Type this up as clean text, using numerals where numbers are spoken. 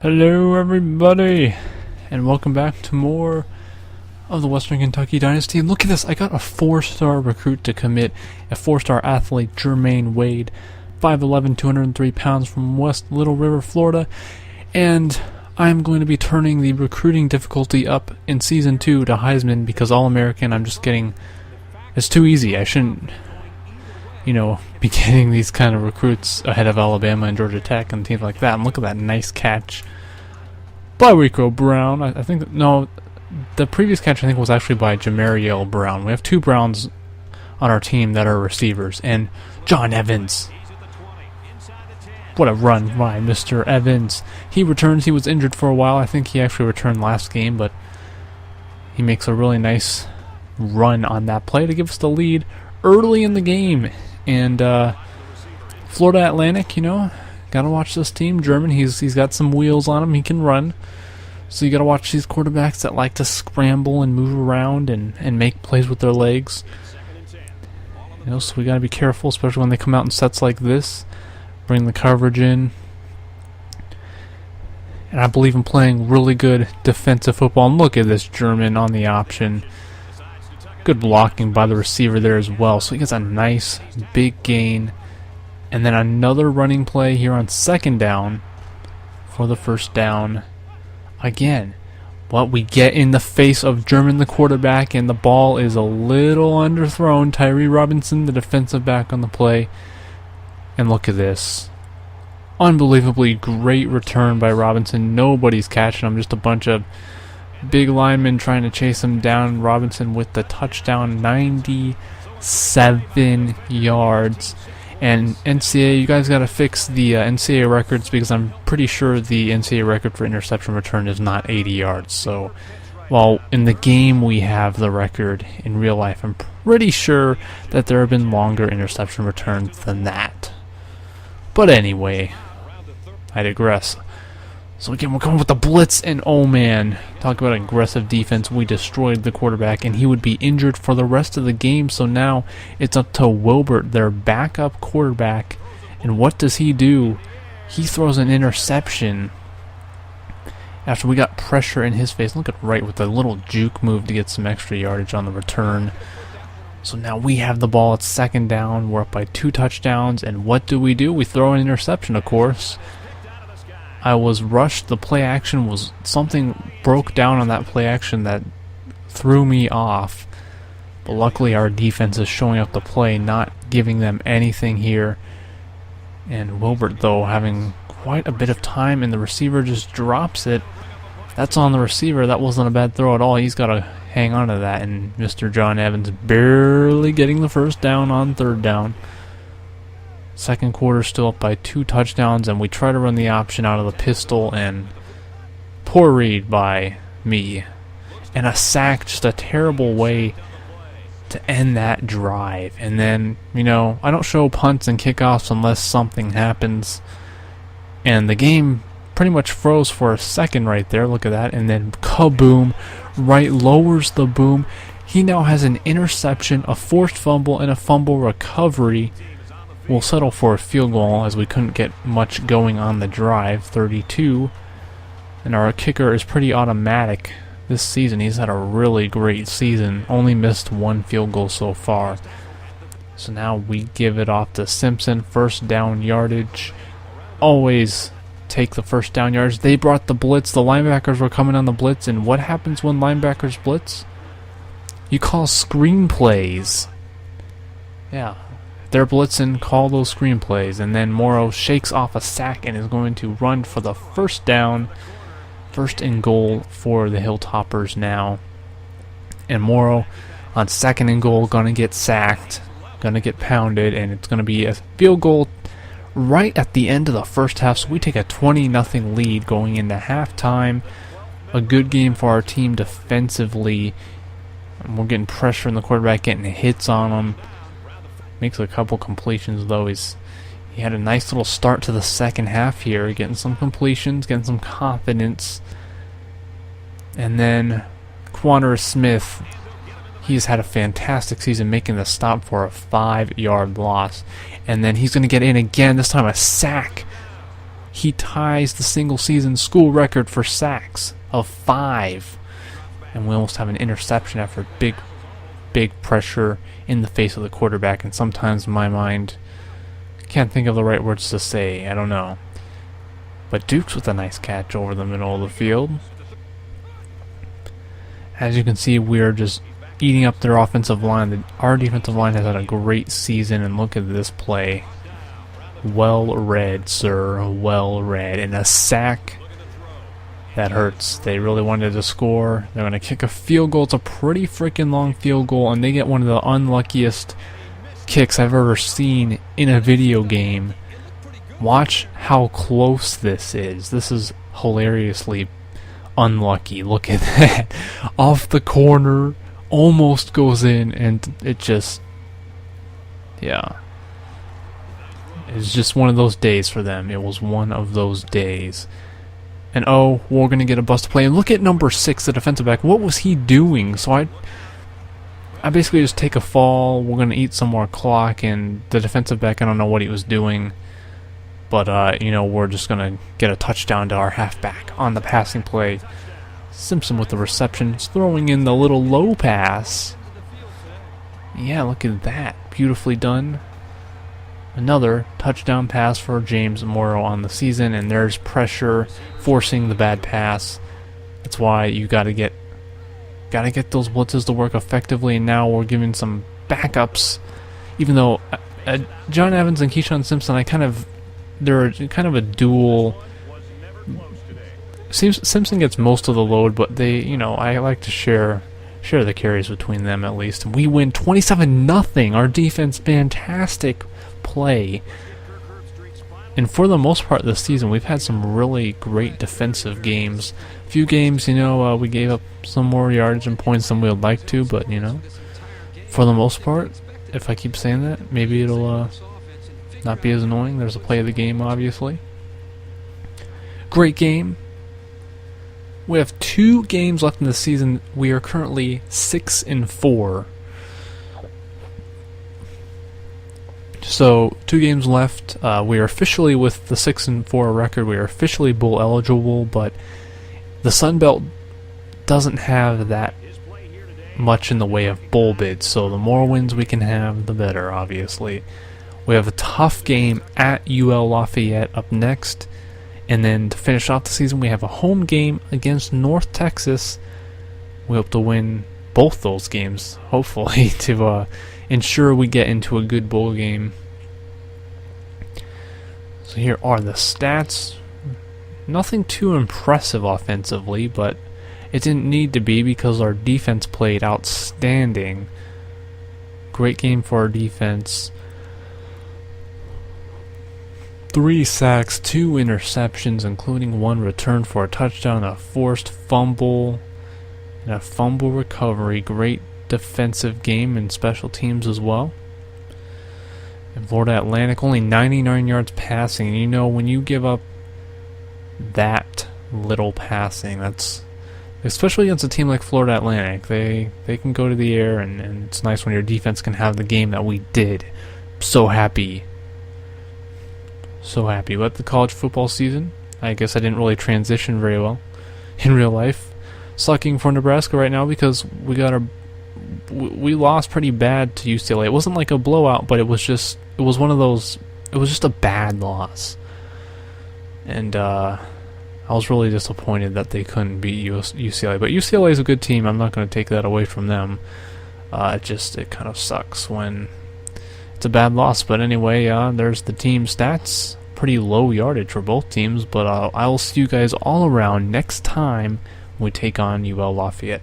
Hello everybody, and welcome back to more of the Western Kentucky Dynasty. And look at this, I got a 4-star recruit to commit, a 4-star athlete, Jermaine Wade, 5'11", 203 pounds from West Little River, Florida. And I'm going to be turning the recruiting difficulty up in Season 2 to Heisman because All-American, I'm just getting, it's too easy. I shouldn't, be getting these kind of recruits ahead of Alabama and Georgia Tech and teams like that. And look at that nice catch by Rico Brown. I think, no, the previous catch I think was actually by Jamariel Brown. We have 2 Browns on our team that are receivers. And John Evans. What a run by Mr. Evans. He returns. He was injured for a while. I think he actually returned last game, but he makes a really nice run on that play to give us the lead early in the game. And Florida Atlantic, gotta watch this team. German, he's got some wheels on him. He can run. So you gotta watch these quarterbacks that like to scramble and move around and make plays with their legs. So we gotta be careful, especially when they come out in sets like this. Bring the coverage in. And I believe in playing really good defensive football. And look at this German on the option. Good blocking by the receiver there as well. So he gets a nice big gain. And then another running play here on second down for the first down. Again, what we get in the face of German, the quarterback, and the ball is a little underthrown. Tyree Robinson, the defensive back on the play. And look at this. Unbelievably great return by Robinson. Nobody's catching him. Just a bunch of big linemen trying to chase him down. Robinson with the touchdown, 97 yards. And NCAA, you guys got to fix the NCAA records because I'm pretty sure the NCAA record for interception return is not 80 yards. So while in the game we have the record, in real life I'm pretty sure that there have been longer interception returns than that. But anyway, I digress. So again, we're coming with the blitz, and oh man, talk about aggressive defense. We destroyed the quarterback, and he would be injured for the rest of the game. So now it's up to Wilbert, their backup quarterback. And what does he do? He throws an interception after we got pressure in his face. Look at right with a little juke move to get some extra yardage on the return. So now we have the ball at second down. We're up by 2 touchdowns, and what do? We throw an interception, of course. I was rushed. The play action was something broke down on that play action that threw me off. But luckily our defense is showing up the play, not giving them anything here. And Wilbert, though, having quite a bit of time, and the receiver just drops it. That's on the receiver. That wasn't a bad throw at all. He's got to hang on to that. And Mr. John Evans barely getting the first down on third down. Second quarter still up by 2 touchdowns, and we try to run the option out of the pistol, and poor read by me. And a sack, just a terrible way to end that drive. And then, I don't show punts and kickoffs unless something happens. And the game pretty much froze for a second right there. Look at that. And then kaboom, right lowers the boom. He now has an interception, a forced fumble, and a fumble recovery. We'll settle for a field goal as we couldn't get much going on the drive, 32. And our kicker is pretty automatic this season. He's had a really great season. Only missed 1 field goal so far. So now we give it off to Simpson. First down yardage. Always take the first down yards. They brought the blitz. The linebackers were coming on the blitz. And what happens when linebackers blitz? You call screenplays. Yeah. They're blitzing, call those screenplays, and then Morrow shakes off a sack and is going to run for the first down. First and goal for the Hilltoppers now. And Morrow on second and goal going to get sacked, going to get pounded, and it's going to be a field goal right at the end of the first half. So we take a 20-0 lead going into halftime. A good game for our team defensively. And we're getting pressure on the quarterback, getting hits on him. Makes a couple completions, though. He had a nice little start to the second half here, getting some completions, getting some confidence. And then Quandra Smith, he's had a fantastic season, making the stop for a 5-yard loss. And then he's going to get in again, this time a sack. he ties the single-season school record for sacks of 5. And we almost have an interception after big pressure in the face of the quarterback. And sometimes in my mind, can't think of the right words to say. I don't know. But Dukes with a nice catch over the middle of the field. As you can see, we're just eating up their offensive line. Our defensive line has had a great season, and look at this play. Well read, sir. Well read. And a sack. That hurts. They really wanted to score. They're going to kick a field goal. It's a pretty freaking long field goal, and they get one of the unluckiest kicks I've ever seen in a video game. Watch how close this is. This is hilariously unlucky. Look at that. Off the corner. Almost goes in, and it just... yeah. It's just one of those days for them. It was one of those days. And oh, we're going to get a bust play. And look at number 6, the defensive back. What was he doing? So I basically just take a fall. We're going to eat some more clock. And the defensive back, I don't know what he was doing. But, you know, we're just going to get a touchdown to our halfback on the passing play. Simpson with the reception. He's throwing in the little low pass. Yeah, look at that. Beautifully done. Another touchdown pass for James Morrow on the season, and there's pressure forcing the bad pass. That's why you gotta get those blitzes to work effectively. And now we're giving some backups, even though John Evans and Keyshawn Simpson, they're kind of a dual. Simpson gets most of the load, but they, you know, I like to share the carries between them at least. And we win 27-0. Our defense, fantastic play. And for the most part this season, we've had some really great defensive games. A few games, you know, we gave up some more yardage and points than we would like to, but, you know, for the most part, if I keep saying that, maybe it'll not be as annoying. There's a play of the game, obviously. Great game. We have 2 games left in the season. We are currently 6-4. So 2 games left. We are officially, with the 6-4 record, we are officially bowl eligible, but the Sun Belt doesn't have that much in the way of bowl bids. So the more wins we can have, the better, obviously. We have a tough game at UL Lafayette up next. And then to finish off the season, we have a home game against North Texas. We hope to win both those games, hopefully, to ensure we get into a good bowl game. So here are the stats. Nothing too impressive offensively, but it didn't need to be because our defense played outstanding. Great game for our defense. 3 sacks, 2 interceptions, including 1 return for a touchdown, a forced fumble, and a fumble recovery. Great defensive game and special teams as well. And Florida Atlantic, only 99 yards passing. And you know, when you give up that little passing, that's, especially against a team like Florida Atlantic, they can go to the air, and it's nice when your defense can have the game that we did. So happy. So happy with the college football season. I guess I didn't really transition very well in real life. Sucking for Nebraska right now because we lost pretty bad to UCLA. It wasn't like a blowout, but it was just a bad loss. And I was really disappointed that they couldn't beat UCLA. But UCLA is a good team. I'm not going to take that away from them. It kind of sucks when it's a bad loss. But anyway, there's the team stats. Pretty low yardage for both teams. But I will see you guys all around next time we take on UL Lafayette.